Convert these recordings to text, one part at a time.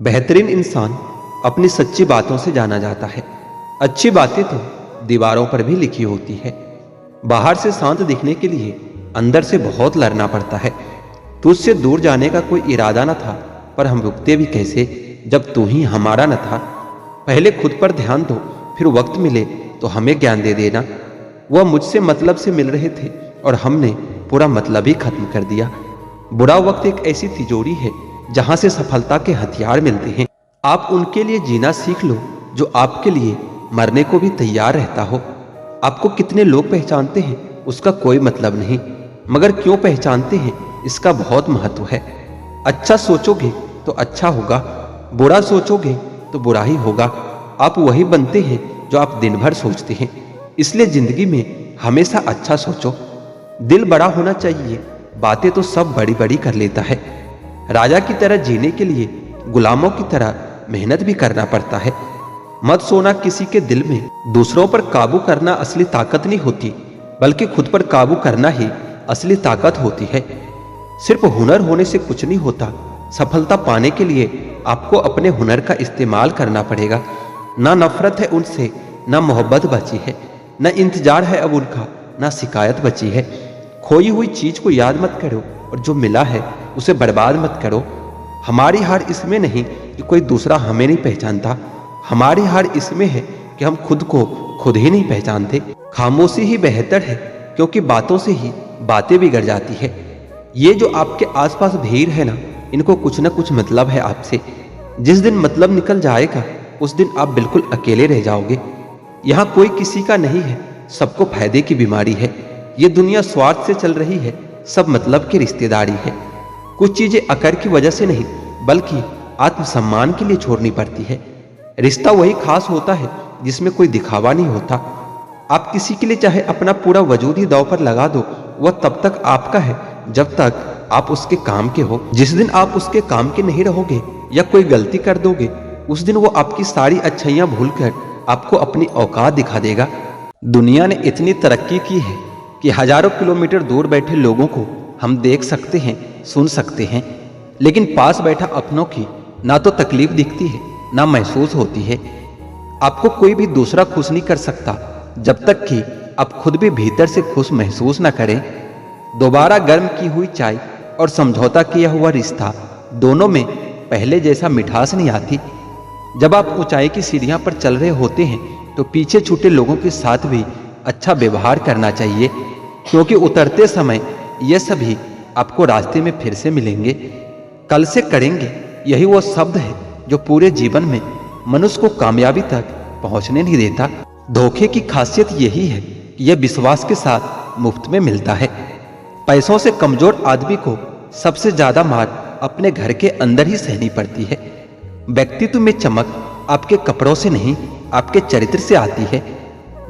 बेहतरीन इंसान अपनी सच्ची बातों से जाना जाता है। अच्छी बातें तो दीवारों पर भी लिखी होती है। बाहर से शांत दिखने के लिए अंदर से बहुत लड़ना पड़ता है। तुझसे दूर जाने का कोई इरादा न था, पर हम रुकते भी कैसे जब तू ही हमारा न था। पहले खुद पर ध्यान दो, फिर वक्त मिले तो हमें ज्ञान दे देना। वह मुझसे मतलब से मिल रहे थे और हमने पूरा मतलब ही खत्म कर दिया। बुरा वक्त एक ऐसी तिजोरी है जहां से सफलता के हथियार मिलते हैं। आप उनके लिए जीना सीख लो जो आपके लिए मरने को भी तैयार रहता हो। आपको कितने लोग पहचानते हैं उसका कोई मतलब नहीं, मगर क्यों पहचानते हैं इसका बहुत महत्व है। अच्छा सोचोगे तो अच्छा होगा, बुरा सोचोगे तो बुरा ही होगा। आप वही बनते हैं जो आप दिन भर सोचते हैं। इसलिए जिंदगी में हमेशा अच्छा सोचो। दिल बड़ा होना चाहिए, बातें तो सब बड़ी बड़ी कर लेता है। राजा की तरह जीने के लिए गुलामों की तरह मेहनत भी करना पड़ता है। मत सोना किसी के दिल में। दूसरों पर काबू करना असली ताकत नहीं होती, बल्कि खुद पर काबू करना ही असली ताकत होती है। सिर्फ हुनर होने से कुछ नहीं होता। सफलता पाने के लिए आपको अपने हुनर का इस्तेमाल करना पड़ेगा। ना नफरत है उनसे, ना मोहब्बत बची है, ना इंतजार है अब उनका, ना शिकायत बची है। खोई हुई चीज को याद मत करो और जो मिला है उसे बर्बाद मत करो। हमारी हार इसमें नहीं कि कोई दूसरा हमें नहीं पहचानता, हमारी हार इसमें है कि हम खुद को खुद ही नहीं पहचानते। खामोशी ही बेहतर है, क्योंकि बातों से ही बातें बिगड़ जाती है। ये जो आपके आसपास भीड़ है ना, इनको कुछ ना कुछ मतलब है आपसे। जिस दिन मतलब निकल जाएगा उस दिन आप बिल्कुल अकेले रह जाओगे। यहाँ कोई किसी का नहीं है, सबको फायदे की बीमारी है। ये दुनिया स्वार्थ से चल रही है, सब मतलब की रिश्तेदारी है। कुछ चीजें अकड़ की वजह से नहीं, बल्कि आत्मसम्मान के लिए छोड़नी पड़ती है। रिश्ता वही खास होता है जिसमें कोई दिखावा नहीं होता। आप किसी के लिए चाहे अपना पूरा वजूद ही दांव पर लगा दो, वह तब तक आपका है जब तक आप उसके काम के हो। जिस दिन आप उसके काम के नहीं रहोगे या कोई गलती कर दोगे, उस दिन वो आपकी सारी अच्छाइयां भूलकर आपको अपनी औकात दिखा देगा। दुनिया ने इतनी तरक्की की है कि हजारों किलोमीटर दूर बैठे लोगों को हम देख सकते हैं, सुन सकते हैं, लेकिन पास बैठा अपनों की ना तो तकलीफ दिखती है ना महसूस होती है। आपको कोई भी दूसरा खुश नहीं कर सकता जब तक कि आप खुद भी भीतर से खुश महसूस ना करें। दोबारा गर्म की हुई चाय और समझौता किया हुआ रिश्ता, दोनों में पहले जैसा मिठास नहीं आती। जब आप ऊंचाई की सीढ़ियां पर चल रहे होते हैं तो पीछे छूटे लोगों के साथ भी अच्छा व्यवहार करना चाहिए, क्योंकि उतरते समय ये सभी आपको रास्ते में फिर से मिलेंगे। कल से करेंगे, यही वो शब्द है जो पूरे जीवन में मनुष्य को कामयाबी तक पहुंचने नहीं देता। धोखे की खासियत यही है कि यह विश्वास के साथ मुफ्त में मिलता है। पैसों से कमजोर आदमी को सबसे ज्यादा मार अपने घर के अंदर ही सहनी पड़ती है। व्यक्तित्व में चमक आपके कपड़ों से नहीं, आपके चरित्र से आती है।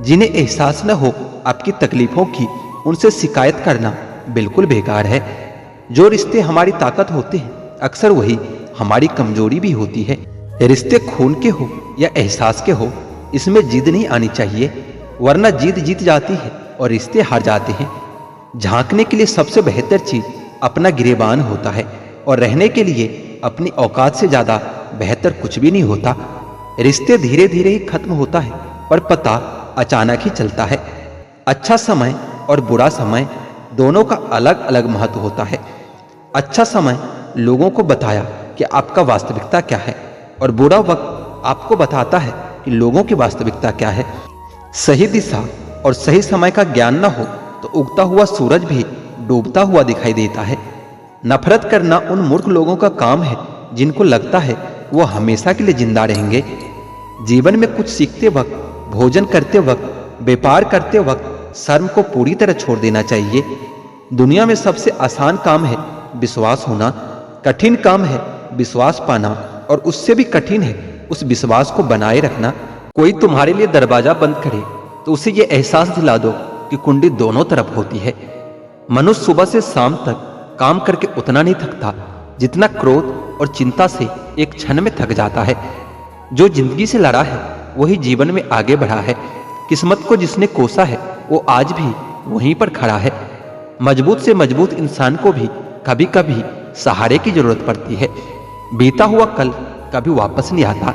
जिन्हें एहसास न हो आपकी तकलीफों की, उनसे शिकायत करना बिल्कुल बेकार है। जो रिश्ते हमारी ताकत होते हैं, अक्सर वही हमारी कमजोरी भी होती है। रिश्ते खून के हो या एहसास के हो, इसमें जिद नहीं आनी चाहिए, वरना जीत जीत जाती है और रिश्ते हार जाते हैं। झांकने के लिए सबसे बेहतर चीज अपना गिरेबान होता है, और रहने के लिए अपनी औकात से ज्यादा बेहतर कुछ भी नहीं होता। रिश्ते धीरे धीरे ही खत्म होता है, पर पता अचानक ही चलता है। अच्छा समय और बुरा समय दोनों का अलग अलग महत्व होता है। अच्छा समय लोगों को बताया कि आपका वास्तविकता क्या है, और बुरा वक्त आपको बताता है कि लोगों की वास्तविकता क्या है। सही दिशा और सही समय का ज्ञान न हो तो उगता हुआ सूरज भी डूबता हुआ दिखाई देता है। नफरत करना उन मूर्ख लोगों का काम है जिनको लगता है वो हमेशा के लिए जिंदा रहेंगे। जीवन में कुछ सीखते वक्त, भोजन करते वक्त, व्यापार करते वक्त शर्म को पूरी तरह छोड़ देना चाहिए। दुनिया में सबसे आसान काम है विश्वास होना, कठिन काम है विश्वास पाना, और उससे भी कठिन है उस विश्वास को बनाए रखना। कोई तुम्हारे लिए दरवाजा बंद करे तो उसे ये एहसास दिला दो कि कुंडी दोनों तरफ होती है। मनुष्य सुबह से शाम तक काम करके उतना नहीं थकता जितना क्रोध और चिंता से एक क्षण में थक जाता है। जो जिंदगी से लड़ा है वही जीवन में आगे बढ़ा है। किस्मत को जिसने कोसा है वो आज भी वहीं पर खड़ा है। मजबूत से मजबूत इंसान को भी कभी कभी सहारे की जरूरत पड़ती है। बीता हुआ कल कभी वापस नहीं आता,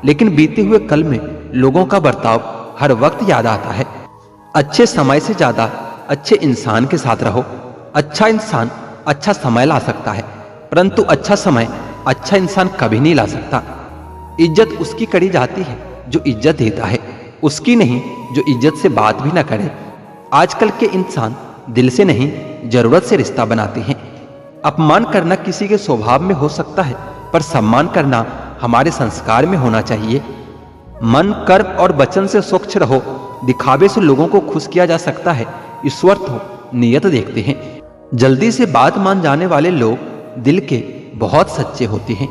लेकिन बीते हुए कल में लोगों का बर्ताव हर वक्त याद आता है। अच्छे समय से ज्यादा अच्छे इंसान के साथ रहो। अच्छा इंसान अच्छा समय ला सकता है, परंतु अच्छा समय अच्छा इंसान कभी नहीं ला सकता। इज्जत उसकी करी जाती है जो इज्जत देता है, उसकी नहीं जो इज्जत से बात भी ना करे। आजकल के इंसान दिल से नहीं, जरूरत से रिश्ता बनाते हैं। अपमान करना किसी के स्वभाव में हो सकता है, पर सम्मान करना हमारे संस्कार में होना चाहिए। मन, कर्म और वचन से स्वच्छ रहो। दिखावे से लोगों को खुश किया जा सकता है, ईश्वर तो नियत देखते हैं। जल्दी से बात मान जाने वाले लोग दिल के बहुत सच्चे होते हैं।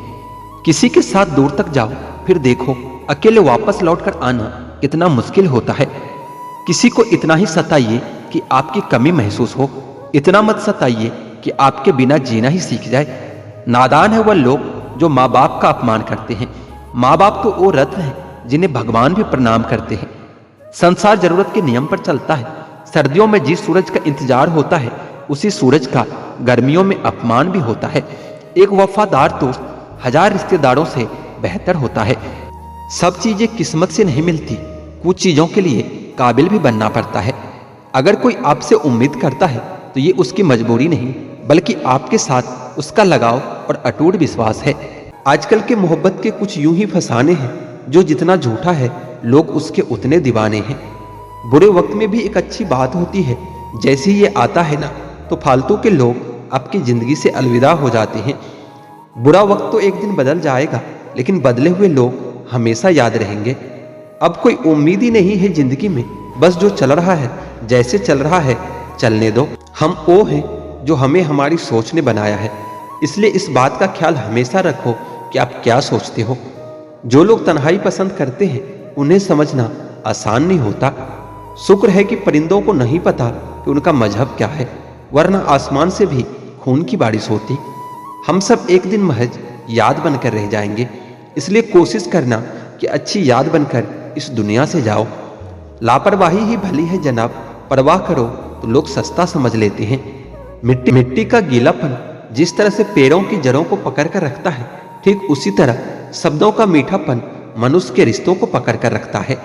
किसी के साथ दूर तक जाओ, फिर देखो अकेले वापस लौटकर आना कितना मुश्किल होता है। किसी को इतना ही सताइए कि आपकी कमी महसूस हो, इतना मत सताइए कि आपके बिना जीना ही सीख जाए। नादान है वह लोग जो माँ बाप का अपमान करते हैं। माँ बाप तो वो रत्न हैं जिन्हें भगवान भी प्रणाम करते हैं। संसार जरूरत के नियम पर चलता है। सर्दियों में जिस सूरज का इंतजार होता है, उसी सूरज का गर्मियों में अपमान भी होता है। एक वफादार दोस्त हजार रिश्तेदारों से बेहतर होता है। सब चीजें किस्मत से नहीं मिलती, कुछ चीजों के लिए काबिल भी बनना पड़ता है। अगर कोई आपसे उम्मीद करता है तो ये उसकी मजबूरी नहीं, बल्कि आपके साथ उसका लगाव और अटूट विश्वास है। आजकल के मोहब्बत के कुछ यूं ही फसाने हैं, जो जितना झूठा है लोग उसके उतने दीवाने हैं। बुरे वक्त में भी एक अच्छी बात होती है, जैसे ये आता है ना, तो फालतू के लोग आपकी जिंदगी से अलविदा हो जाते हैं। बुरा वक्त तो एक दिन बदल जाएगा, लेकिन बदले हुए लोग हमेशा याद रहेंगे। अब कोई उम्मीद ही नहीं है जिंदगी में, बस जो चल रहा है, जैसे चल रहा है चलने दो। हम वो हैं जो हमें हमारी सोच ने बनाया है, इसलिए इस बात का ख्याल हमेशा रखो कि आप क्या सोचते हो। जो लोग तन्हाई पसंद करते हैं, उन्हें समझना आसान नहीं होता। शुक्र है कि परिंदों को नहीं पता कि उनका मजहब क्या है, वरना आसमान से भी खून की बारिश होती। हम सब एक दिन महज याद बनकर रह जाएंगे, इसलिए कोशिश करना कि अच्छी याद बनकर इस दुनिया से जाओ। लापरवाही ही भली है जनाब, परवाह करो तो लोग सस्ता समझ लेते हैं। मिट्टी का गीलापन जिस तरह से पेड़ों की जड़ों को पकड़ कर रखता है, ठीक उसी तरह शब्दों का मीठापन मनुष्य के रिश्तों को पकड़ कर रखता है।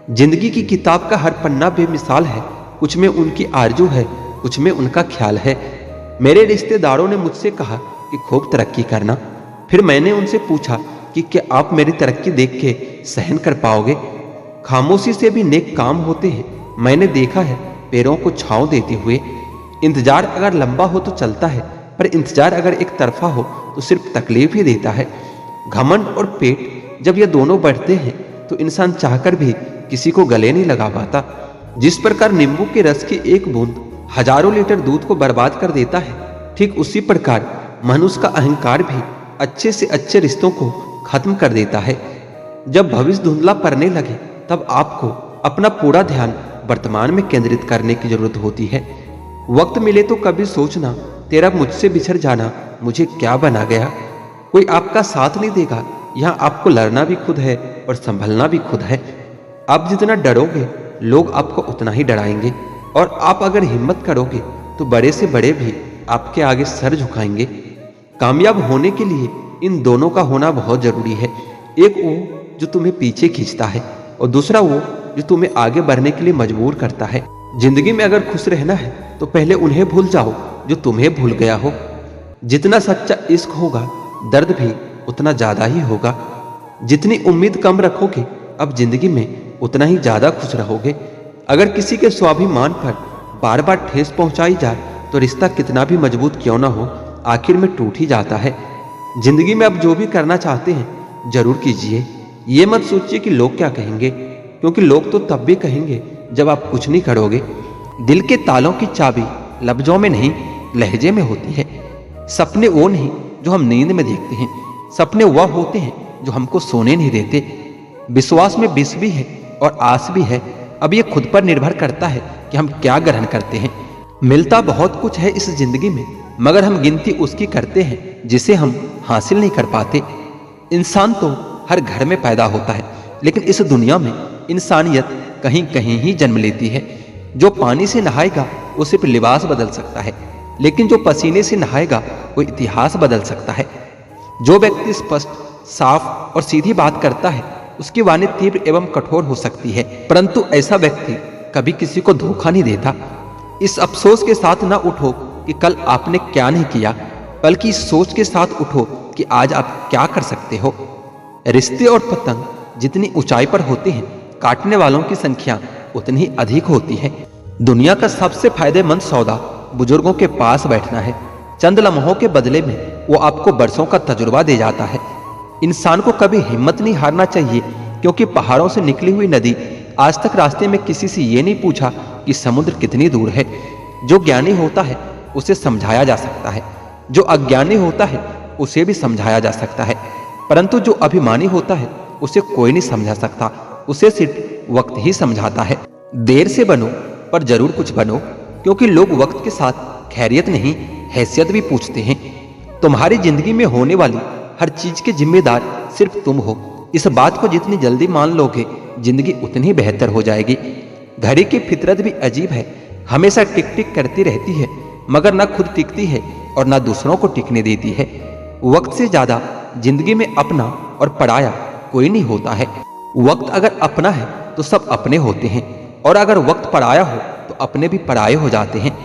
जिंदगी की किताब का हर पन्ना बेमिसाल है, कुछ में उनकी आरजू है, कुछ में उनका ख्याल है। मेरे रिश्तेदारों ने मुझसे कहा कि खूब तरक्की करना। फिर मैंने उनसे पूछा कि क्या आप मेरी तरक्की देख के सहन कर पाओगे? खामोशी से भी नेक काम होते हैं, मैंने देखा है पैरों को छांव देते हुए। इंतजार अगर लंबा हो तो चलता है, पर इंतजार अगर एक तरफा हो तो सिर्फ तकलीफ ही देता है। घमंड और पेट जब ये दोनों बढ़ते हैं तो इंसान चाहकर भी किसी को गले नहीं लगा पाता। जिस प्रकार नींबू के रस की एक बूंद हजारों लीटर दूध को बर्बाद कर देता है, ठीक उसी प्रकार मनुष्य का अहंकार भी अच्छे से अच्छे रिश्तों को खत्म कर देता है। जब भविष्य धुंधला पड़ने लगे, तब आपको अपना पूरा ध्यान वर्तमान में केंद्रित करने की जरूरत होती है। वक्त मिले तो कभी सोचना, तेरा मुझसे बिछड़ जाना मुझे क्या बना गया। कोई आपका साथ नहीं देगा, यहाँ आपको लड़ना भी खुद है और संभलना भी खुद है। आप जितना डरोगे, लोग आपको उतना ही डराएंगे, और आप अगर हिम्मत करोगे तो बड़े से बड़े भी आपके आगे सर झुकाएंगे। कामयाब होने के लिए इन दोनों का होना बहुत जरूरी है। एक वो जो तुम्हें पीछे खींचता है, और दूसरा वो जो तुम्हें आगे बढ़ने के लिए मजबूर करता है। जिंदगी में अगर खुश रहना है तो पहले उन्हें भूल जाओ जो तुम्हें भूल गया हो। जितना सच्चा इश्क होगा, दर्द भी उतना ज्यादा ही होगा। जितनी उम्मीद कम रखोगे, अब जिंदगी में उतना ही ज्यादा खुश रहोगे। अगर किसी के स्वाभिमान पर बार बार ठेस पहुंचाई जाए तो रिश्ता कितना भी मजबूत क्यों ना हो, आखिर में टूट ही जाता है। जिंदगी में अब जो भी करना चाहते हैं जरूर कीजिए। ये मत सोचिए कि लोग क्या कहेंगे, क्योंकि लोग तो तब भी कहेंगे जब आप कुछ नहीं करोगे। दिल के तालों की चाबी लफ्जों में नहीं, लहजे में होती है। सपने वो नहीं जो हम नींद में देखते हैं, सपने वह होते हैं जो हमको सोने नहीं देते। विश्वास में विष भी है और आस भी है। अब ये खुद पर निर्भर करता है कि हम क्या ग्रहण करते हैं। मिलता बहुत कुछ है इस जिंदगी में, मगर हम गिनती उसकी करते हैं जिसे हम हासिल नहीं कर पाते। इंसान तो हर घर में पैदा होता है, लेकिन इस दुनिया में इंसानियत कहीं कहीं ही जन्म लेती है। जो पानी से नहाएगा वो सिर्फ लिबास बदल सकता है, लेकिन जो पसीने से नहाएगा वो इतिहास बदल सकता है। जो व्यक्ति स्पष्ट साफ और सीधी बात करता है उसकी वाणी तीव्र एवं कठोर हो सकती है, परंतु ऐसा व्यक्ति कभी किसी को धोखा नहीं देता। इस अफसोस के साथ न उठो कि कल आपने क्या नहीं किया, बल्कि इस सोच के साथ उठो कि आज आप क्या कर सकते हो। रिश्ते और पतंग जितनी ऊंचाई पर होते हैं, काटने वालों की संख्या उतनी ही अधिक होती है। दुनिया का सबसे फायदेमंद सौदा बुजुर्गों के पास बैठना है। चंद लम्हों के बदले में वो आपको बरसों का तजुर्बा दे जाता है। इंसान को कभी हिम्मत नहीं हारना चाहिए, क्योंकि पहाड़ों से निकली हुई नदी आज तक रास्ते में किसी से ये नहीं पूछा कि समुद्र कितनी दूर है। जो ज्ञानी होता है उसे समझाया जा सकता है, जो अज्ञानी होता है उसे भी समझाया जा सकता है, परंतु जो अभिमानी होता है उसे कोई नहीं समझा सकता, उसे सिर्फ वक्त ही समझाता है। देर से बनो पर जरूर कुछ बनो, क्योंकि लोग वक्त के साथ खैरियत नहीं हैसियत भी पूछते हैं। तुम्हारी जिंदगी में होने वाली हर चीज के जिम्मेदार सिर्फ तुम हो। इस बात को जितनी जल्दी मान लोगे, जिंदगी उतनी बेहतर हो जाएगी। घड़ी की फितरत भी अजीब है, हमेशा टिक टिक करती रहती है, मगर ना खुद टिकती है और ना दूसरों को टिकने देती है। वक्त से ज्यादा जिंदगी में अपना और पराया कोई नहीं होता है। वक्त अगर अपना है तो सब अपने होते हैं, और अगर वक्त पराया हो तो अपने भी पराये हो जाते हैं।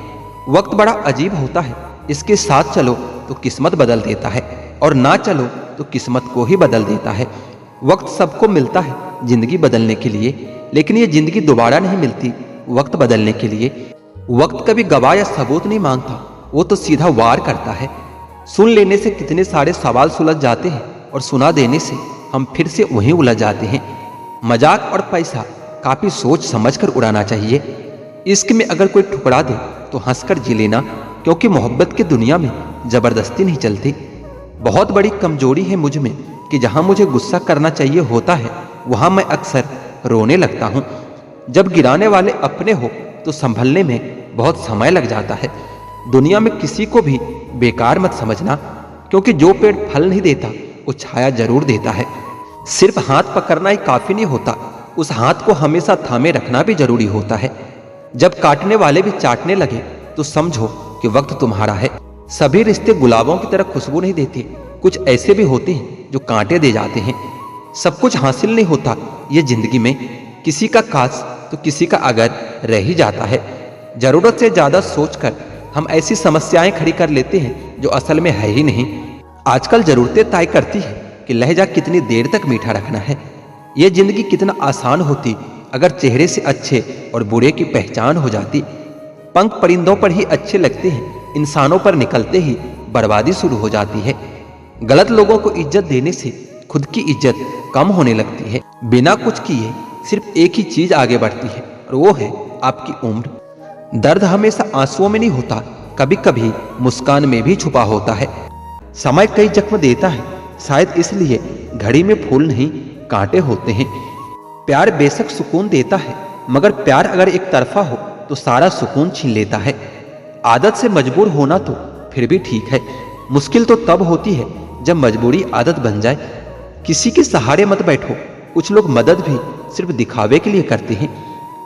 वक्त बड़ा अजीब होता है, इसके साथ चलो तो किस्मत बदल देता है, और ना चलो तो किस्मत को ही बदल देता है। वक्त सबको मिलता है जिंदगी बदलने के लिए, लेकिन ये जिंदगी दोबारा नहीं मिलती वक्त बदलने के लिए। वक्त कभी गवाह या सबूत नहीं मांगता, वो तो सीधा वार करता है। सुन लेने से कितने सारे सवाल सुलझ जाते हैं, और सुना देने से हम फिर से वहीं उलझ जाते हैं। मजाक और पैसा काफी सोच समझकर उड़ाना चाहिए। इश्क में अगर कोई ठुकरा दे तो हंसकर जी लेना, क्योंकि मोहब्बत की दुनिया में जबरदस्ती नहीं चलती। बहुत बड़ी कमजोरी है मुझ में कि जहां मुझे गुस्सा करना चाहिए होता है, वहां मैं अक्सर रोने लगता हूं। जब गिराने वाले अपने हो तो संभलने में बहुत समय लग जाता है। दुनिया में किसी को भी बेकार मत समझना, क्योंकि जो पेड़ फल नहीं देता वो छाया जरूर देता है। सिर्फ हाथ पकड़ना ही काफी नहीं होता, उस हाथ को हमेशा थामे रखना भी जरूरी होता है। जब काटने वाले भी चाटने लगे तो समझो कि वक्त तुम्हारा है। सभी रिश्ते गुलाबों की तरह खुशबू नहीं देते, कुछ ऐसे भी होते हैं जो कांटे दे जाते हैं। सब कुछ हासिल नहीं होता ये जिंदगी में, किसी का काश तो किसी का अगर रह ही जाता है। जरूरत से ज्यादा सोचकर हम ऐसी समस्याएं खड़ी कर लेते हैं जो असल में है ही नहीं। आजकल जरूरतें तय करती है कि लहजा कितनी देर तक मीठा रखना है। ये जिंदगी कितना आसान होती अगर चेहरे से अच्छे और बुरे की पहचान हो जाती। पंख परिंदों पर ही अच्छे लगते हैं, इंसानों पर निकलते ही बर्बादी शुरू हो जाती है। गलत लोगों को इज्जत देने से खुद की इज्जत कम होने लगती है। बिना कुछ किए सिर्फ एक ही चीज आगे बढ़ती है, और वो है आपकी उम्र। दर्द हमेशा आंसुओं में नहीं होता, कभी कभी मुस्कान में भी छुपा होता है। समय कई जख्म देता है, शायद इसलिए घड़ी में फूल नहीं कांटे होते हैं। प्यार बेशक सुकून देता है, मगर प्यार अगर एक तरफा हो तो सारा सुकून छीन लेता है। आदत से मजबूर होना तो फिर भी ठीक है, मुश्किल तो तब होती है जब मजबूरी आदत बन जाए। किसी के सहारे मत बैठो, कुछ लोग मदद भी सिर्फ दिखावे के लिए करते हैं।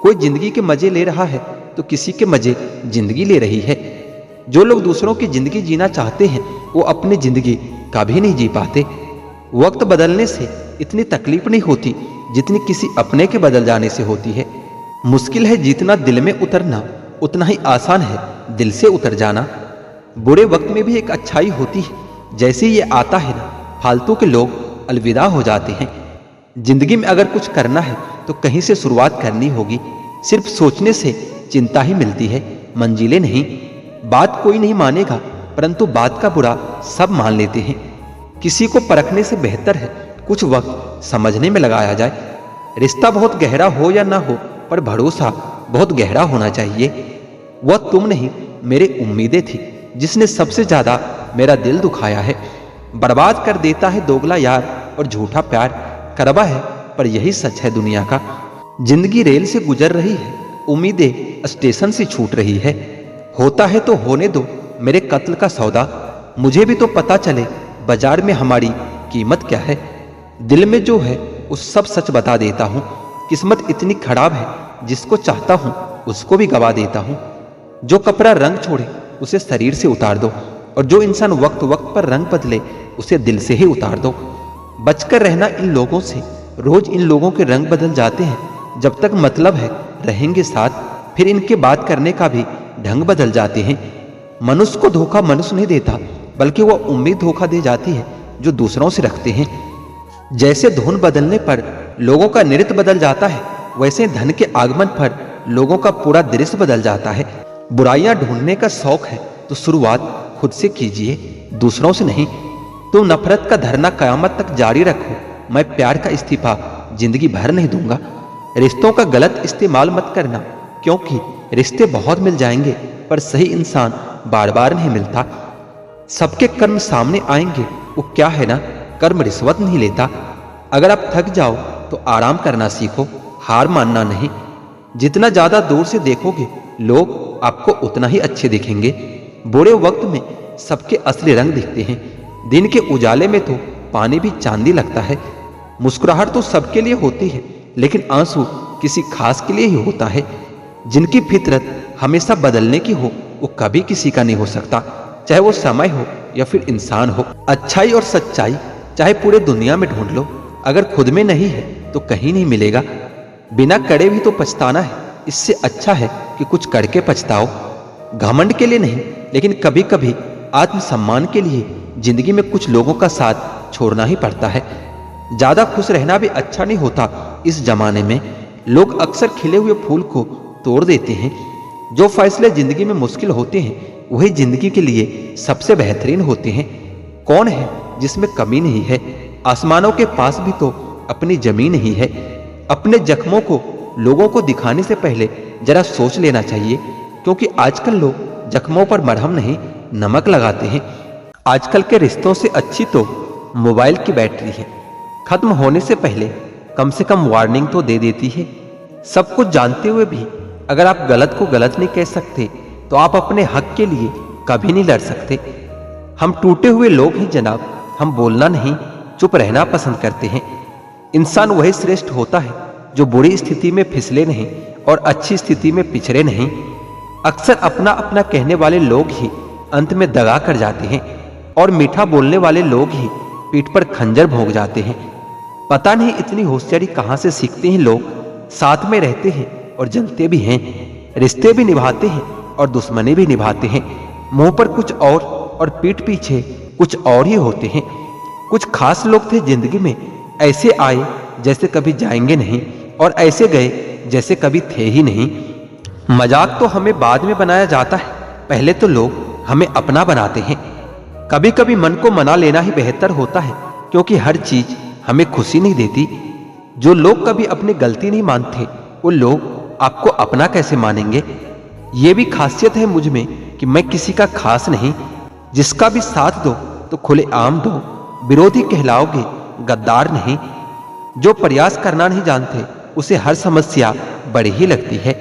कोई जिंदगी के मजे ले रहा है तो किसी के मजे जिंदगी ले रही है। जो लोग दूसरों की जिंदगी जीना चाहते हैं वो अपनी जिंदगी कभी नहीं जी पाते। वक्त बदलने से इतनी तकलीफ नहीं होती जितनी किसी अपने के बदल जाने से होती है। मुश्किल है जितना दिल में उतरना, उतना ही आसान है दिल से उतर जाना। बुरे वक्त में भी एक अच्छाई होती है, जैसे ये आता है ना, फालतू के लोग अलविदा हो जाते हैं। जिंदगी में अगर कुछ करना है तो कहीं से शुरुआत करनी होगी। सिर्फ सोचने से चिंता ही मिलती है, मंजिलें नहीं। बात कोई नहीं मानेगा, परंतु बात का बुरा सब मान लेते हैं। किसी को परखने से बेहतर है कुछ वक्त समझने में लगाया जाए। रिश्ता बहुत गहरा हो या ना हो, पर भरोसा बहुत गहरा होना चाहिए। वह तुम नहीं, मेरी उम्मीदें थी, जिसने सबसे ज्यादा मेरा दिल दुखाया है। बर्बाद कर देता है दोगला यार और झूठा प्यार, करवा है पर यही सच है दुनिया का। जिंदगी रेल से गुजर रही है, उम्मीदें स्टेशन से छूट रही है। होता है तो होने दो मेरे कत्ल का सौदा, मुझे भी तो पता चले बाजार में हमारी कीमत क्या है। दिल में जो है उस सब सच बता देता हूँ। किस्मत इतनी खराब है, जिसको चाहता हूँ उसको भी गवा देता हूँ। जो कपड़ा रंग छोड़े उसे शरीर से उतार दो, और जो इंसान वक्त वक्त पर रंग बदले उसे दिल से ही उतार दो। बचकर रहना इन लोगों से। रोज इन लोगों के रंग बदल जाते हैं। जब तक मतलब है रहेंगे साथ, फिर इनके बात करने का भी ढंग बदल जाते हैं। मनुष्य को धोखा मनुष्य नहीं देता, बल्कि वह उम्मीद धोखा दे जाती है जो दूसरों से रखते हैं। जैसे धुन बदलने पर लोगों का नृत्य बदल जाता है, वैसे धन के आगमन पर लोगों का पूरा दृश्य बदल जाता है। बुराइयां ढूंढने का शौक है तो शुरुआत खुद से कीजिए, दूसरों से नहीं। तुम नफरत का धरना कयामत तक जारी रखो, मैं प्यार का इस्तीफा जिंदगी भर नहीं दूंगा। रिश्तों का गलत इस्तेमाल मत करना, क्योंकि रिश्ते बहुत मिल जाएंगे पर सही इंसान बार बार नहीं मिलता। सबके कर्म सामने आएंगे, वो क्या है ना, कर्म रिश्वत नहीं लेता। अगर आप थक जाओ तो आराम करना सीखो, हार मानना नहीं। जितना ज्यादा दूर से देखोगे लोग आपको उतना ही अच्छे दिखेंगे। बुरे वक्त में सबके असली रंग दिखते हैं। दिन के उजाले में तो पानी भी चांदी लगता है। मुस्कुराहट तो सबके लिए होती है, लेकिन आंसू किसी खास के लिए ही होता है। जिनकी फितरत हमेशा बदलने की हो, वो कभी किसी का नहीं हो सकता, चाहे वो समय हो या फिर इंसान हो। अच्छाई और सच्चाई चाहे पूरे दुनिया में ढूंढ लो, अगर खुद में नहीं है तो कहीं नहीं मिलेगा। बिना करे भी तो पछताना है, इससे अच्छा है कि कुछ करके पछताओ। घमंड के लिए नहीं, लेकिन कभी कभी आत्मसम्मान के लिए जिंदगी में कुछ लोगों का साथ छोड़ना ही पड़ता है। ज्यादा खुश रहना भी अच्छा नहीं होता। इस जमाने में लोग अक्सर खिले हुए फूल को तोड़ देते हैं। जो फैसले जिंदगी में मुश्किल होते हैं वही जिंदगी के लिए सबसे बेहतरीन होते हैं। कौन है जिसमें कमी नहीं है? आसमानों के पास भी तो अपनी जमीन ही है। अपने जख्मों को लोगों को दिखाने से पहले जरा सोच लेना चाहिए, क्योंकि आजकल लोग जख्मों पर मरहम नहीं नमक लगाते हैं। आजकल के रिश्तों से अच्छी तो मोबाइल की बैटरी है, खत्म होने से पहले कम से कम वार्निंग तो दे देती है। सब कुछ जानते हुए भी अगर आप गलत को गलत नहीं कह सकते तो आप अपने हक के लिए कभी नहीं लड़ सकते। हम टूटे हुए लोग हैं जनाब, हम बोलना नहीं चुप रहना पसंद करते हैं। इंसान वही श्रेष्ठ होता है जो बुरी स्थिति में फिसले नहीं और अच्छी स्थिति में पिछड़े नहीं। अक्सर अपना अपना कहने वाले लोग ही अंत में दगा कर जाते हैं, और मीठा बोलने वाले लोग ही पीठ पर खंजर भोंक जाते हैं। पता नहीं इतनी होशियारी कहां से सीखते हैं लोग। साथ में रहते हैं और जलते भी हैं, रिश्ते भी निभाते हैं और दुश्मनी भी निभाते हैं। मुंह पर कुछ और पीठ पीछे कुछ और ही होते हैं। कुछ खास लोग थे जिंदगी में, ऐसे आए जैसे कभी जाएंगे नहीं, और ऐसे गए जैसे कभी थे ही नहीं। मजाक तो हमें बाद में बनाया जाता है, पहले तो लोग हमें अपना बनाते हैं। कभी कभी मन को मना लेना ही बेहतर होता है, क्योंकि हर चीज हमें खुशी नहीं देती। जो लोग कभी अपनी गलती नहीं मानते, वो लोग आपको अपना कैसे मानेंगे? ये भी खासियत है मुझ में कि मैं किसी का खास नहीं। जिसका भी साथ दो तो खुले आम दो, विरोधी कहलाओगे, गद्दार नहीं। जो प्रयास करना नहीं जानते उसे हर समस्या बड़ी ही लगती है।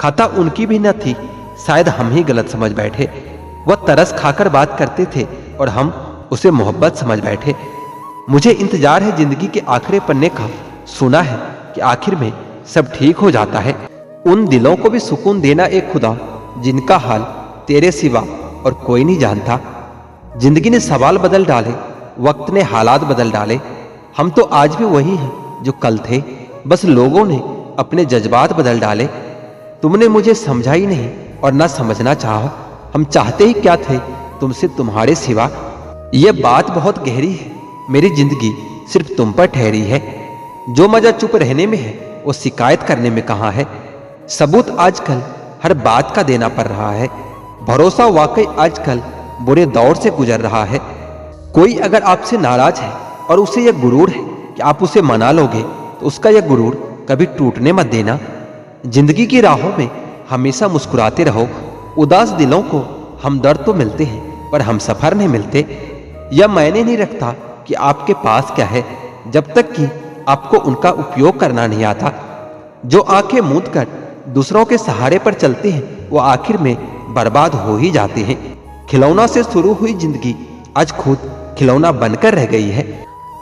खता उनकी भी न थी, शायद हम ही गलत समझ बैठे। वह तरस खाकर बात करते थे और हम उसे मोहब्बत समझ बैठे। मुझे इंतजार है जिंदगी के आखिरी पन्ने का। सुना है कि आखिर में सब ठीक हो जाता है। उन दिलों को भी सुकून देना एक खुदा, जिनका हाल तेरे सिवा और कोई नहीं जानता। जिंदगी ने सवाल बदल डाले, वक्त ने हालात बदल डाले। हम तो आज भी वही हैं जो कल थे, बस लोगों ने अपने जज्बात बदल डाले। तुमने मुझे समझा ही नहीं और ना समझना चाहो। हम चाहते ही क्या थे तुमसे तुम्हारे सिवा। यह बात बहुत गहरी है, मेरी जिंदगी सिर्फ तुम पर ठहरी है। जो मजा चुप रहने में है वो शिकायत करने में कहाँ है। सबूत आजकल हर बात का देना पड़ रहा है। भरोसा वाकई आजकल बुरे दौर से गुजर रहा है। कोई अगर आपसे नाराज है और उसे यह गुरूर है कि आप उसे मना लोगे, तो उसका यह गुरूर कभी टूटने मत देना। जिंदगी की राहों में हमेशा मुस्कुराते रहो। उदास दिलों को हमदर्द तो मिलते हैं पर हम सफर नहीं मिलते। यह मायने नहीं रखता कि आपके पास क्या है, जब तक कि आपको उनका उपयोग करना नहीं आता। जो आंखें मूंद कर दूसरों के सहारे पर चलते हैं वो आखिर में बर्बाद हो ही जाते हैं। खिलौना से शुरू हुई जिंदगी आज खुद खिलौना बनकर रह गई है।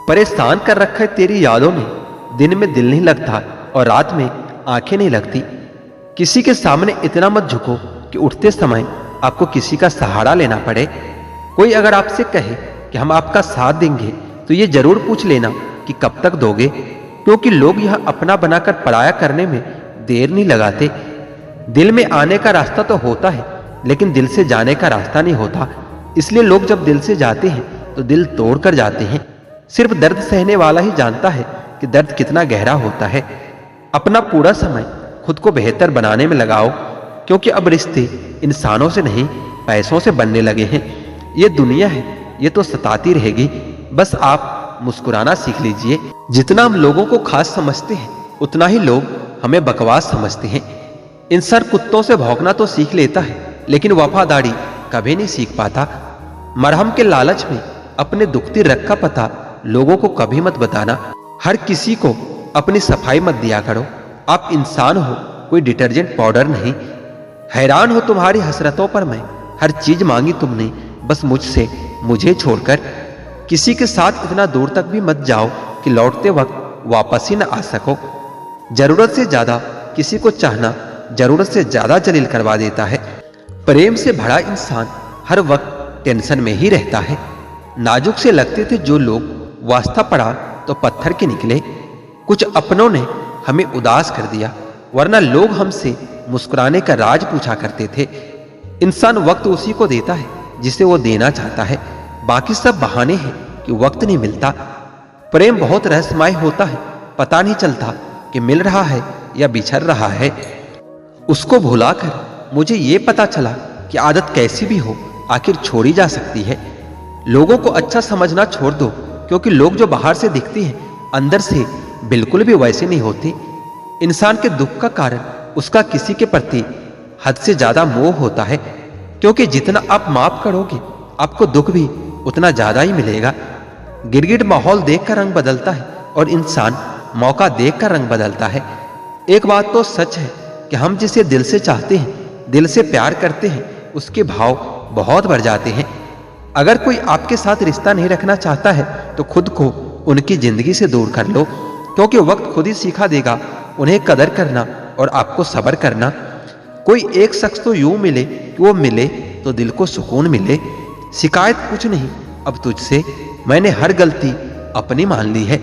परेशान कर रखा है तेरी यादों ने। दिन में दिल नहीं लगता और रात में आंखें नहीं लगती। किसी के सामने इतना मत झुको कि उठते समय आपको किसी का सहारा लेना पड़े। कोई अगर आपसे कहे कि हम आपका साथ देंगे तो ये जरूर पूछ लेना कि कब तक दोगे, क्योंकि लोग यह अपना बनाकर पराया करने में देर नहीं लगाते। दिल में आने का रास्ता तो होता है, लेकिन दिल से जाने का रास्ता नहीं होता। इसलिए लोग जब दिल से जाते हैं तो दिल तोड़ कर जाते हैं। सिर्फ दर्द सहने वाला ही जानता है कि दर्द कितना गहरा होता है। अपना पूरा समय खुद को बेहतर बनाने में लगाओ, क्योंकि अब रिश्ते इंसानों से नहीं पैसों से बनने लगे हैं। ये दुनिया है, ये तो सताती रहेगी, बस आप मुस्कुराना सीख लीजिए। जितना हम लोगों को खास समझते हैं, उतना ही लोग हमें बकवास समझते हैं। इंसान कुत्तों से भौंकना तो सीख लेता है, लेकिन वफादारी कभी नहीं सीख पाता। मरहम के लालच में अपने दुखती रग का पता लोगों को कभी मत बताना। हर किसी को अपनी सफाई मत दिया करो। आप इंसान हो, कोई डिटर्जेंट पाउडर नहीं। हैरान हो तुम्हारी हसरतों पर मैं, हर चीज मांगी तुमने बस मुझसे, मुझे छोड़कर। किसी के साथ इतना दूर तक भी मत जाओ कि लौटते वक्त वापस ही न आ सको। जरूरत से ज्यादा किसी को चाहना जरूरत से ज्यादा जलील करवा देता है। प्रेम से भरा इंसान हर वक्त टेंशन में ही रहता है। नाजुक से लगते थे जो लोग, वास्ता पड़ा तो पत्थर के निकले। कुछ अपनों ने हमें उदास कर दिया, वरना लोग हमसे मुस्कुराने का राज पूछा करते थे। इंसान वक्त उसी को देता है जिसे वो देना चाहता है। बाकी सब बहाने हैं कि वक्त नहीं मिलता। प्रेम बहुत रहस्यमय होता है, पता नहीं चलता कि मिल रहा है या बिछड़ रहा है। उसको भुलाकर मुझे ये पता चला कि आदत कैसी भी हो आखिर छोड़ी जा सकती है। लोगों को अच्छा समझना छोड़ दो, क्योंकि लोग जो बाहर से दिखते हैं अंदर से बिल्कुल भी वैसे नहीं होते। इंसान के दुख का कारण उसका किसी के प्रति हद से ज्यादा मोह होता है, क्योंकि जितना आप माफ करोगे आपको दुख भी उतना ज्यादा ही मिलेगा। गिरगिट माहौल देखकर रंग बदलता है और इंसान मौका देखकर रंग बदलता है। एक बात तो सच है कि हम जिसे दिल से चाहते हैं, दिल से प्यार करते हैं, उसके भाव बहुत बढ़ जाते हैं। अगर कोई आपके साथ रिश्ता नहीं रखना चाहता है तो खुद को उनकी जिंदगी से दूर कर लो, क्योंकि वक्त खुद ही सिखा देगा उन्हें कदर करना और आपको सब्र करना। कोई एक शख्स तो यूं मिले कि वो मिले तो दिल को सुकून मिले। शिकायत कुछ नहीं अब तुझसे, मैंने हर गलती अपनी मान ली है।